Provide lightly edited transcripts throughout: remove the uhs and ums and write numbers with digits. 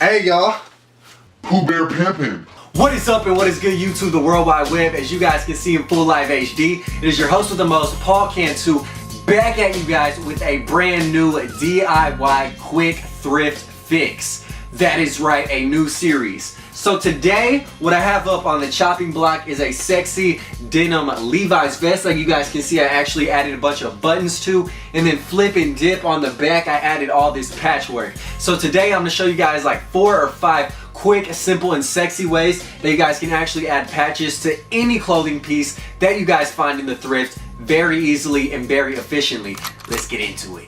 Hey y'all, Pooh Bear Pimpin'. What is up and what is good YouTube, the World Wide Web? As you guys can see in full live HD, it is your host with the most, Paul Cantu, back at you guys with a brand new DIY quick thrift fix. That is right, a new series. So today, what I have up on the chopping block is a sexy denim Levi's vest. Like you guys can see, I actually added a bunch of buttons to, and then flip and dip on the back, I added all this patchwork. So today I'm gonna show you guys like 4 or 5 quick, simple, and sexy ways that you guys can actually add patches to any clothing piece that you guys find in the thrift very easily and very efficiently. Let's get into it.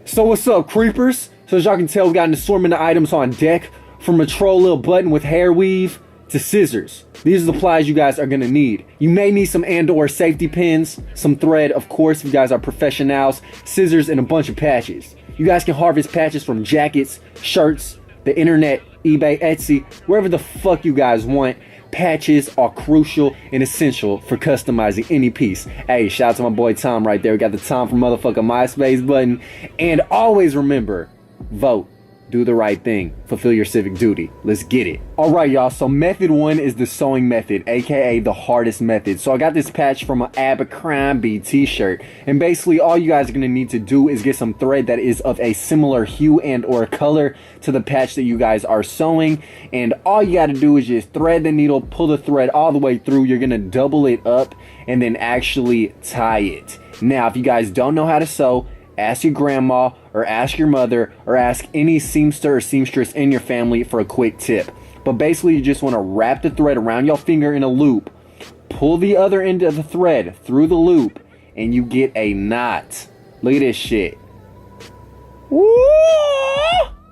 So what's up, creepers? So as y'all can tell, we got an assortment of items on deck, from a troll little button with hair weave to scissors. These are the supplies you guys are gonna need. You may need some and/or safety pins, some thread, of course, if you guys are professionals, scissors, and a bunch of patches. You guys can harvest patches from jackets, shirts, the internet, eBay, Etsy, wherever the fuck you guys want. Patches are crucial and essential for customizing any piece. Hey, shout out to my boy Tom right there. We got the Tom from motherfucking MySpace button. And always remember, vote. Do the right thing. Fulfill your civic duty. Let's get it. Alright y'all, so method 1 is the sewing method, aka the hardest method. So I got this patch from an Abercrombie t-shirt, and basically all you guys are going to need to do is get some thread that is of a similar hue and or color to the patch that you guys are sewing, and all you got to do is just thread the needle, pull the thread all the way through. You're going to double it up and then actually tie it. Now if you guys don't know how to sew, ask your grandma or ask your mother or ask any seamster or seamstress in your family for a quick tip. But basically you just want to wrap the thread around your finger in a loop, pull the other end of the thread through the loop, and you get a knot. Look at this shit. Woo!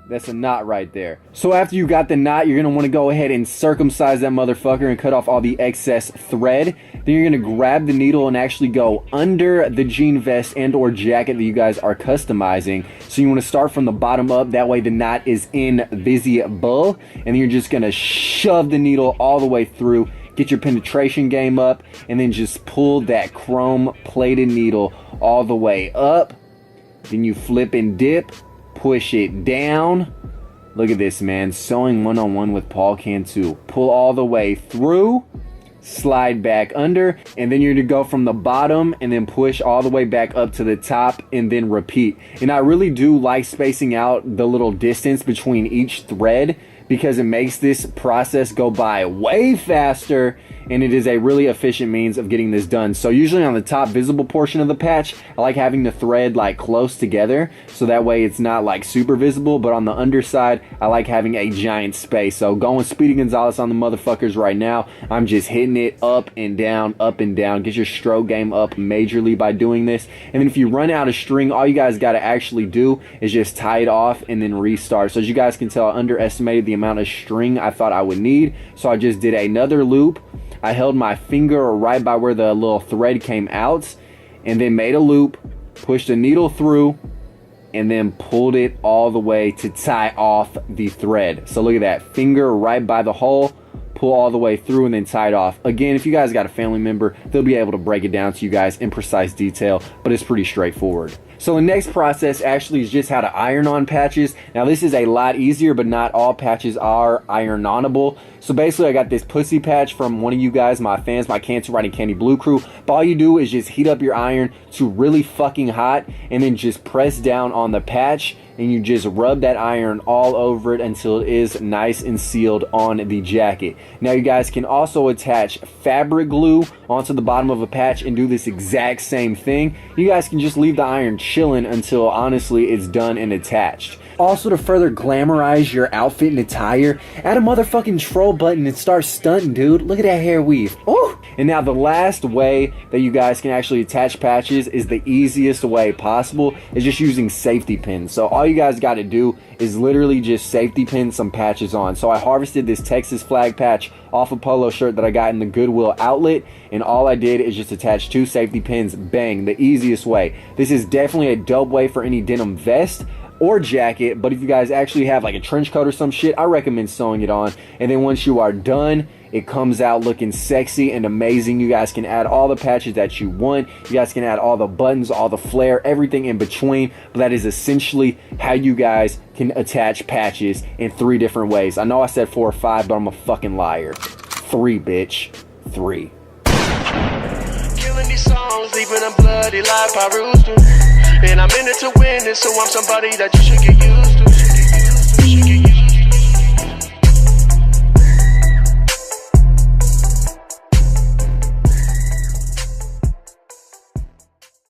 That's a knot right there. So after you got the knot, you're going to want to go ahead and circumcise that motherfucker and cut off all the excess thread. Then you're going to grab the needle and actually go under the jean vest and or jacket that you guys are customizing. So you want to start from the bottom up. That way the knot is invisible. And then you're just going to shove the needle all the way through. Get your penetration game up. And then just pull that chrome plated needle all the way up. Then you flip and dip. Push it down. Look at this, man. Sewing 101 with Paul Cantu. Pull all the way through, slide back under, and then you're gonna go from the bottom and then push all the way back up to the top and then repeat. And I really do like spacing out the little distance between each thread because it makes this process go by way faster, and it is a really efficient means of getting this done. So usually on the top visible portion of the patch, I like having the thread like close together so that way it's not like super visible, but on the underside I like having a giant space. So going Speedy Gonzalez on the motherfuckers right now. I'm just hitting it up and down, up and down. Get your stroke game up majorly by doing this. And then if you run out of string, all you guys got to actually do is just tie it off and then restart. So as you guys can tell, I underestimated the amount of string I thought I would need, so I just did another loop. I held my finger right by where the little thread came out and then made a loop, pushed the needle through, and then pulled it all the way to tie off the thread. So look at that, finger right by the hole, pull all the way through and then tie it off. Again, if you guys got a family member, they'll be able to break it down to you guys in precise detail, but it's pretty straightforward. So the next process actually is just how to iron on patches. Now this is a lot easier, but not all patches are iron-onable. So basically I got this pussy patch from one of you guys, my fans, my Cancer Riding Candy Blue crew. But all you do is just heat up your iron to really fucking hot and then just press down on the patch and you just rub that iron all over it until it is nice and sealed on the jacket. Now you guys can also attach fabric glue onto the bottom of a patch and do this exact same thing. You guys can just leave the iron chilling until honestly it's done and attached. Also, to further glamorize your outfit and attire, add a motherfucking troll button and start stunting, dude. Look at that hair weave. Ooh. And now the last way that you guys can actually attach patches is the easiest way possible, is just using safety pins. So all you guys got to do is literally just safety pin some patches on. So I harvested this Texas flag patch off a polo shirt that I got in the Goodwill outlet, and all I did is just attach 2 safety pins. Bang, the easiest way. This is definitely a dope way for any denim vest or jacket. But if you guys actually have like a trench coat or some shit, I recommend sewing it on. And then once you are done, it comes out looking sexy and amazing. You guys can add all the patches that you want. You guys can add all the buttons, all the flair, everything in between. But that is essentially how you guys can attach patches in 3 different ways. I know I said 4 or 5, but I'm a fucking liar. 3, bitch. 3. Killing these songs, leaving them bloody like Parustu. And I'm in it to win it, so I'm somebody that you should get used